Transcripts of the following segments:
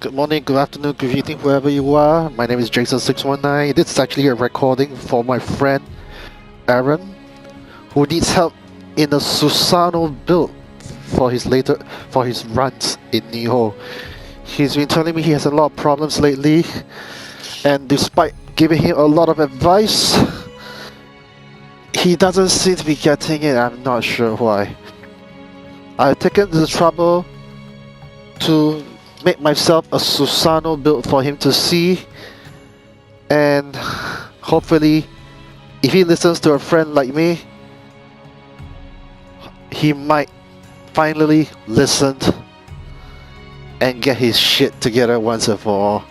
Good morning, good afternoon, good evening, wherever you are. My name is Jayson619. This is actually a recording for my friend Aaron, who needs help in a Susano build for his runs in Nioh. He's been telling me he has a lot of problems lately, and despite giving him a lot of advice, he doesn't seem to be getting it. I'm not sure why. I've taken the trouble to make myself a Susano build for him to see, and hopefully if he listens to a friend like me, he might finally listen and get his shit together once and for all.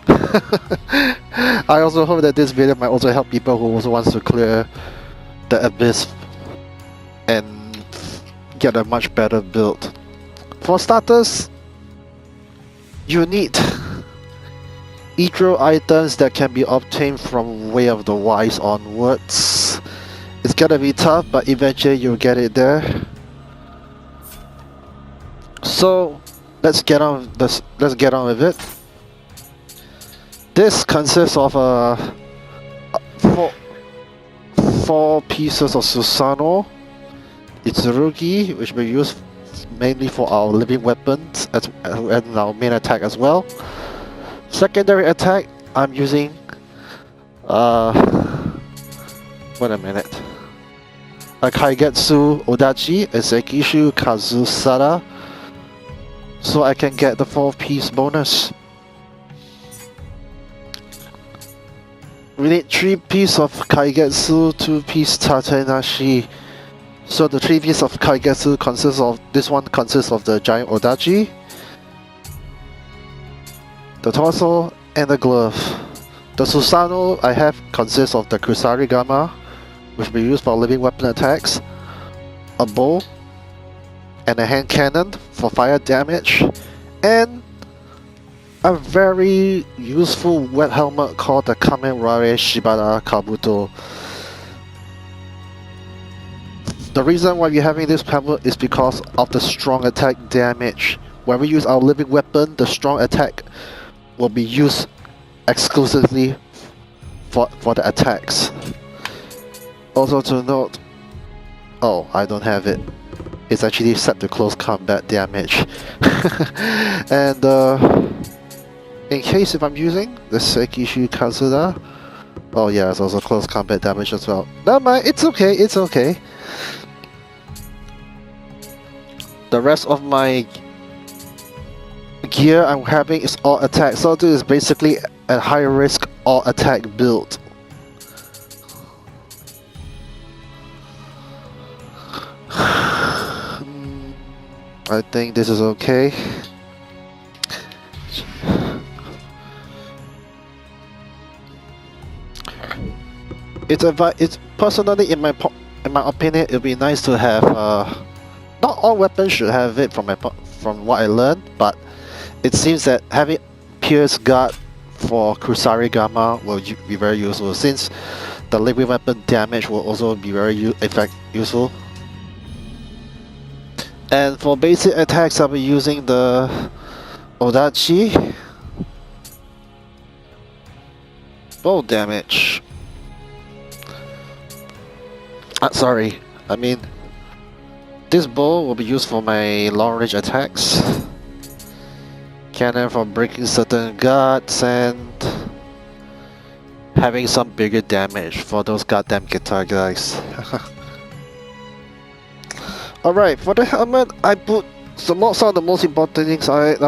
I also hope that this video might also help people who also wants to clear the abyss and get a much better build. For starters, you need ethereal items that can be obtained from Way of the Wise onwards. It's gonna be tough, but eventually you'll get it there. So let's get on with it. This consists of four pieces of Susano, Itsurugi, which we use mainly for our living weapons and our main attack as well. Secondary attack, I'm using wait a minute, a Kaigetsu Odachi, a Sekishu Kazusara, so I can get the 4-piece bonus. We need 3 pieces of Kaigetsu, 2-piece Tatenashi. So the 3 pieces of Kaigetsu consists of, this one consists of the giant Odachi, the torso, and the glove. The Susano I have consists of the Kusarigama, which we use for living weapon attacks, a bow, and a hand cannon for fire damage, and a very useful wet helmet called the Kamen Rare Shibata Kabuto. The reason why we're having this helmet is because of the strong attack damage. When we use our living weapon, the strong attack will be used exclusively for the attacks. Also to note, oh, I don't have it. It's actually set to close combat damage. And in case if I'm using the Sekishu Kazuda, oh yeah, it's also close combat damage as well. Never mind, it's okay, it's okay. The rest of my gear I'm having is all attack, so this is basically a high risk all attack build. I think this is okay. It's personally in my opinion, it'd be nice to have not all weapons should have it from what I learned, but it seems that having Pierce Guard for Kusarigama will be very useful, since the living weapon damage will also be very useful. And for basic attacks, I'll be using the Odachi. Bow damage. Sorry, I mean, this bow will be used for my long range attacks. Cannon for breaking certain guards and having some bigger damage for those goddamn guitar guys. Alright, for the helmet, I put some of the most important things on it.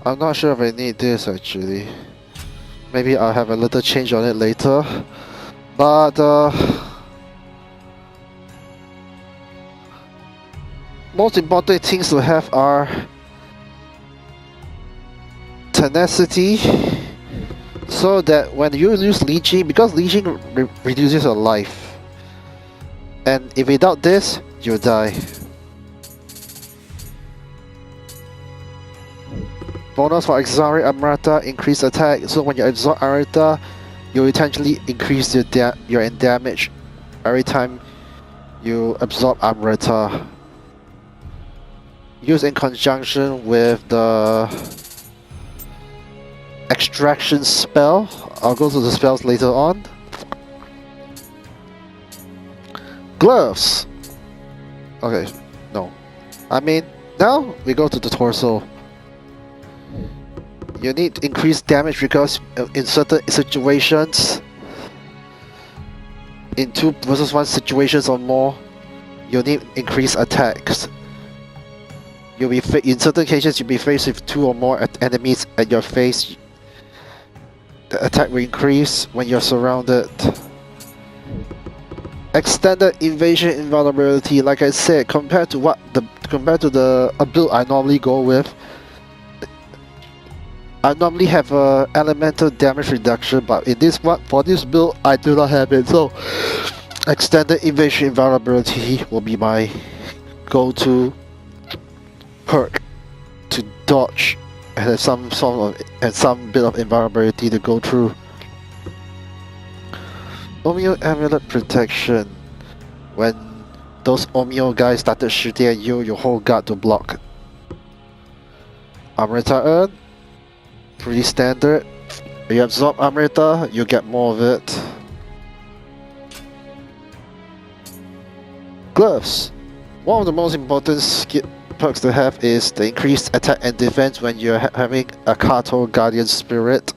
I'm not sure if I need this actually. Maybe I'll have a little change on it later. But most important things to have are tenacity, so that when you use leeching, because leeching reduces your life, and if without this, you die. Bonus for Exari Amrata, increase attack, so when you absorb Amrata, you intentionally increase your damage every time you absorb Amrata. Used in conjunction with the extraction spell. I'll go to the spells later on. Gloves. Okay, no. I mean, now we go to the torso. You need increased damage because in certain situations, in 2 versus 1 situations or more, you need increased attacks. You'll be in certain cases you'll be faced with 2 or more enemies at your face. The attack will increase when you're surrounded. Extended invasion invulnerability. Like I said, compared to the build I normally go with, I normally have a elemental damage reduction, but in this one, for this build, I do not have it. So, extended invasion invulnerability will be my go-to perk to dodge and have some bit of invulnerability to go through. Omeo Amulet Protection. When those Omeo guys started shooting at you, your whole guard to block. Amrita Urn. Pretty standard. You absorb Amrita, you get more of it. Gloves. One of the most important perks to have is the increased attack and defense when you're having a Kato Guardian Spirit.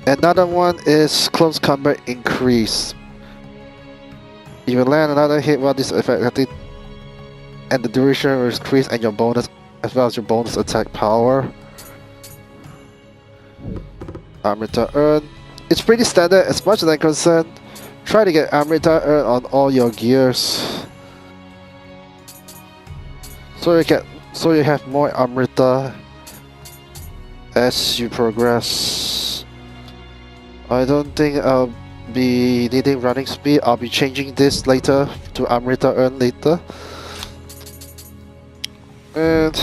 Another one is close combat increase. If you land another hit while this effect, and the duration will increase, and your bonus as well as your bonus attack power. Amrita Urn. It's pretty standard as much as I'm concerned. Try to get Amrita Urn on all your gears. So you have more Amrita as you progress. I don't think I'll be needing running speed. I'll be changing this later to Amrita Urn later. And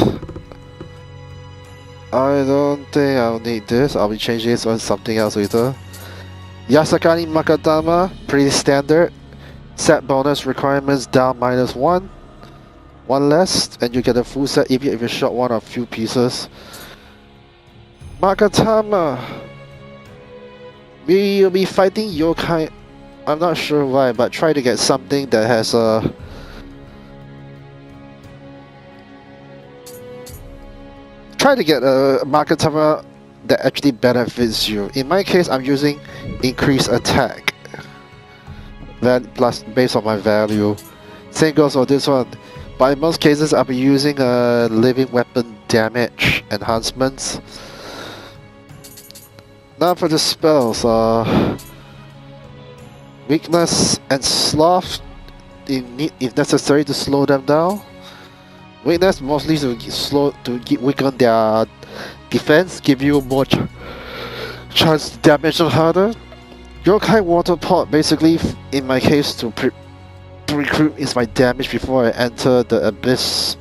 I don't think I'll need this. I'll be changing this on something else later. Yasakani Makadama, pretty standard. Set bonus requirements down -1. One less, and you get a full set even if you shot one or few pieces. Makatama. We'll be fighting yokai. I'm not sure why, but try to get something that has a Makatama that actually benefits you. In my case, I'm using increased attack plus based on my value. Same goes for this one. But in most cases, I'll be using living weapon damage enhancements. Now for the spells, weakness and sloth, if necessary, to slow them down. Weakness mostly to weaken their defense, give you more chance to damage them harder. Yokai Water Pot, basically, in my case, to recruit is my damage before I enter the Abyss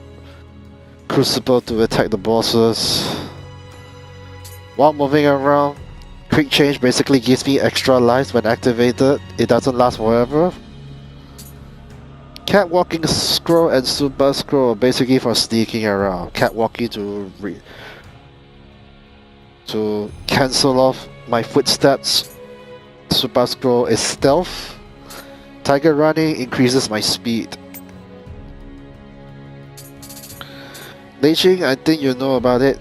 Crucible to attack the bosses. While moving around, Quick Change basically gives me extra lives when activated. It doesn't last forever. Catwalking Scroll and Super Scroll are basically for sneaking around. Catwalking to cancel off my footsteps. Super Scroll is stealth. Tiger Running increases my speed. Leeching, I think you know about it.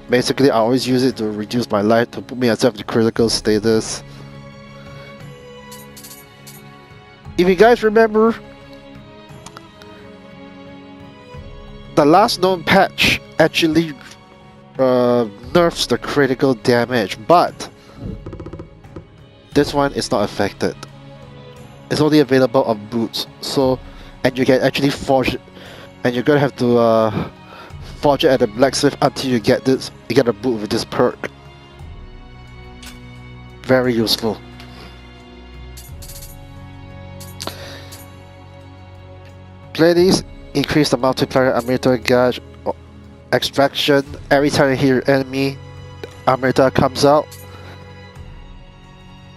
Basically, I always use it to reduce my life to put myself to critical status. If you guys remember, the last known patch actually nerfs the critical damage, but this one is not affected. It's only available on boots, so and you can actually forge it, and you're gonna have to forge it at the blacksmith until you get this. You get a boot with this perk. Very useful. Please increase the multiplier Amrita gauge extraction. Every time you hear your enemy, Amrita comes out.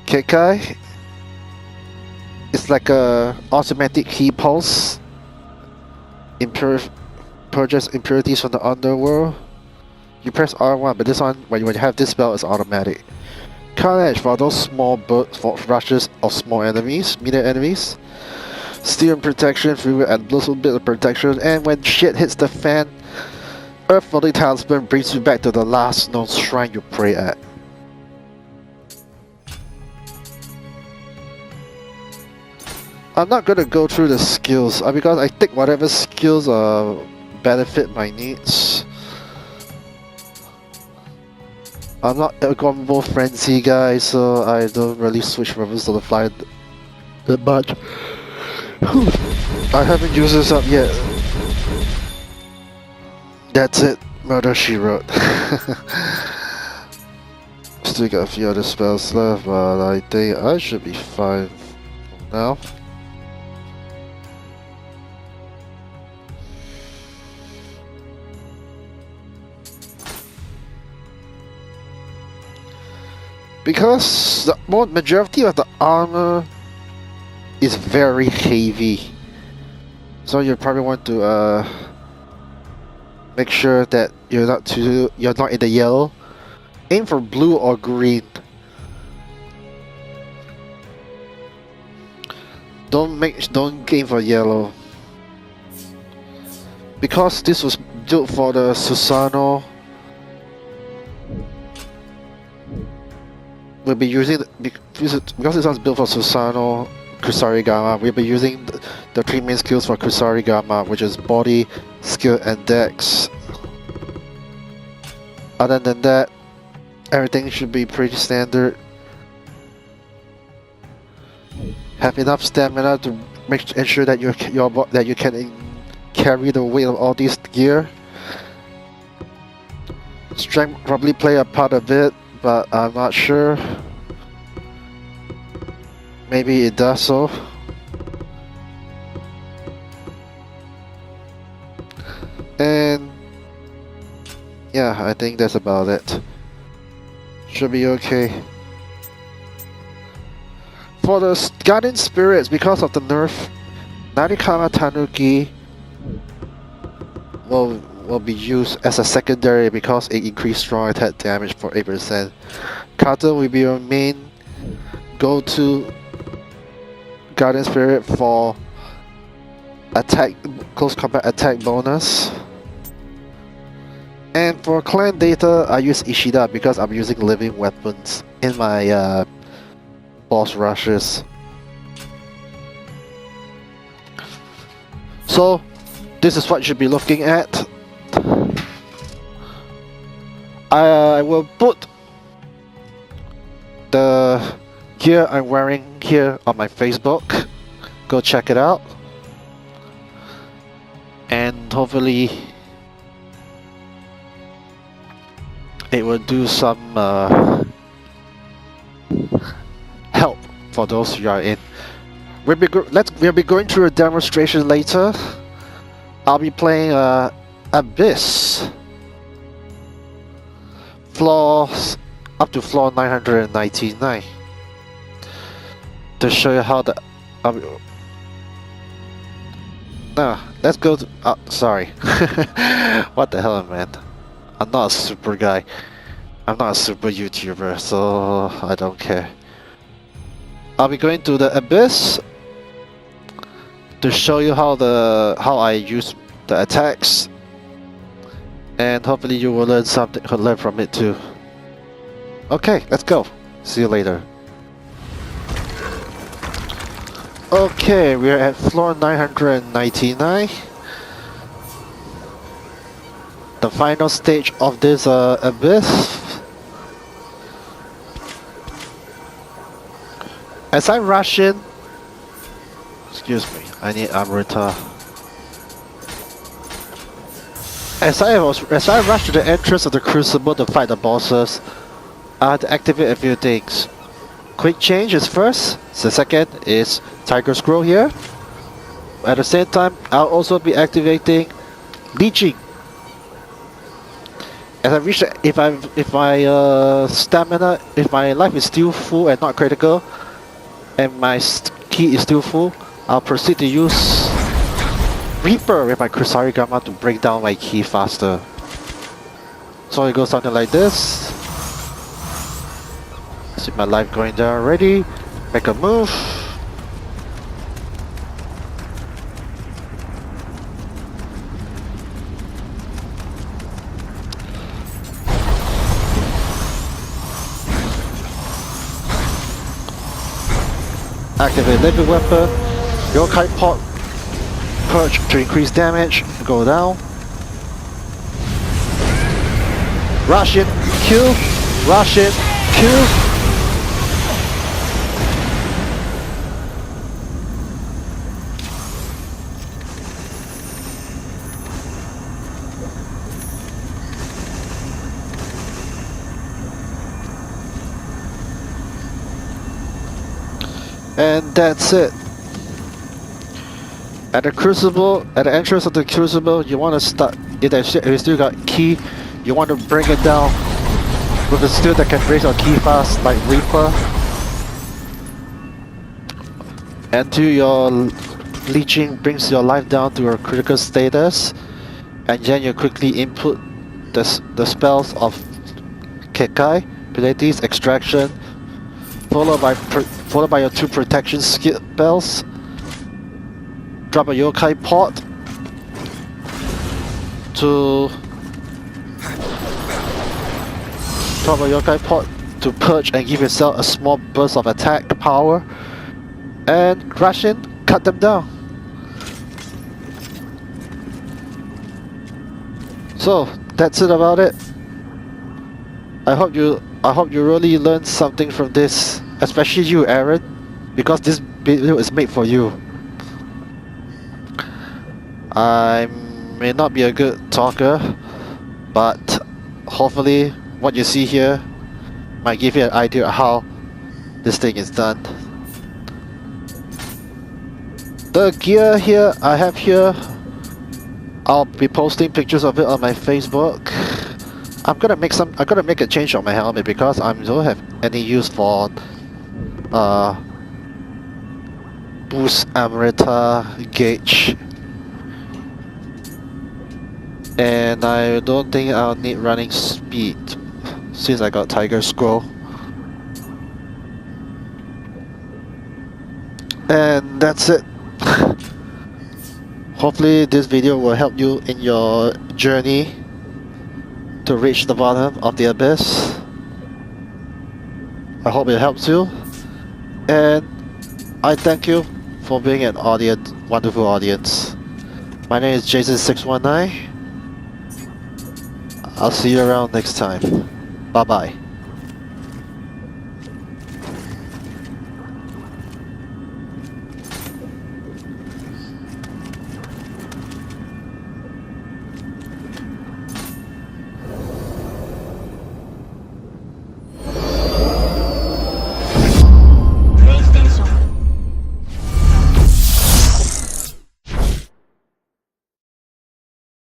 Kekai. It's like a automatic key pulse. Improve purges impurities from the underworld. You press R1, but this one, when you have this spell, it's automatic. Carnage for those small for rushes of small enemies, medium enemies. Steel protection, freeway and little bit of protection, and when shit hits the fan, Earth-Floating Talisman brings you back to the last known shrine you pray at. I'm not gonna go through the skills because I think whatever skills benefit my needs. I'm not a combo frenzy guy, so I don't really switch weapons to the fly that much. I haven't used this up yet. That's it. Murder She Wrote. Still got a few other spells left, but I think I should be fine for now. Because the majority of the armor is very heavy, so you probably want to make sure that you're not in the yellow. Aim for blue or green. Don't aim for yellow, because this was built for the Susano. We'll be using because this one's built for Susano Kusarigama. We'll be using the three main skills for Kusarigama, which is body, skill, and dex. Other than that, everything should be pretty standard. Have enough stamina to ensure that you can carry the weight of all these gear. Strength probably play a part of it, but I'm not sure. Maybe it does so. And yeah, I think that's about it. Should be okay. For the Guardian Spirits, because of the nerf, Narikama Tanuki will be used as a secondary because it increased strong attack damage for 8%. Carter will be your main go-to Guardian Spirit for attack, close combat attack bonus. And for clan data, I use Ishida because I'm using living weapons in my boss rushes. So this is what you should be looking at. I will put the gear I'm wearing here on my Facebook. Go check it out. And hopefully it will do some help for those who are in. We'll be going through a demonstration later. I'll be playing Abyss. Floors up to floor 999 to show you how the let's go to sorry. What the hell, man? I'm not a super guy. I'm not a super YouTuber, so I don't care. I'll be going to the Abyss to show you how I use the attacks, and hopefully you will learn from it too. Okay, let's go. See you later. Okay, we're at floor 999. The final stage of this Abyss. As I rush in, excuse me, I need Amrita. As I rush to the entrance of the Crucible to fight the bosses, I have to activate a few things. Quick Change is first. The second is Tiger Scroll here. At the same time, I'll also be activating Leeching. As I reach, if my stamina, if my life is still full and not critical, and my key is still full, I'll proceed to use Reaper with my Kusarigama to break down my key faster. So it goes something like this. See my life going down already. Make a move. Activate living weapon. Yokai pot. Purge to increase damage. Go down. Rush in. Kill. Rush in. Kill. And that's it. At the crucible, at the entrance of the crucible, you want to start. If you still got key, you want to bring it down with a skill that can raise your key fast, like Reaper. And to your leeching brings your life down to a critical status, and then you quickly input the spells of Kekai, Pilates, Extraction, followed by your 2 protection spells. Drop a yokai pot to purge and give yourself a small burst of attack power, and rush in, cut them down. So that's it about it. I hope you really learned something from this, especially you, Aaron, because this video is made for you. I may not be a good talker, but hopefully what you see here might give you an idea of how this thing is done. The gear here I have here, I'll be posting pictures of it on my Facebook. I'm gonna make a change on my helmet because I don't have any use for boost Amrita gauge, and I don't think I'll need running speed since I got Tiger Scroll. And that's it. Hopefully this video will help you in your journey to reach the bottom of the abyss. I hope it helps you, and I thank you for being an wonderful audience. My name is Jayson619. I'll see you around next time. Bye bye.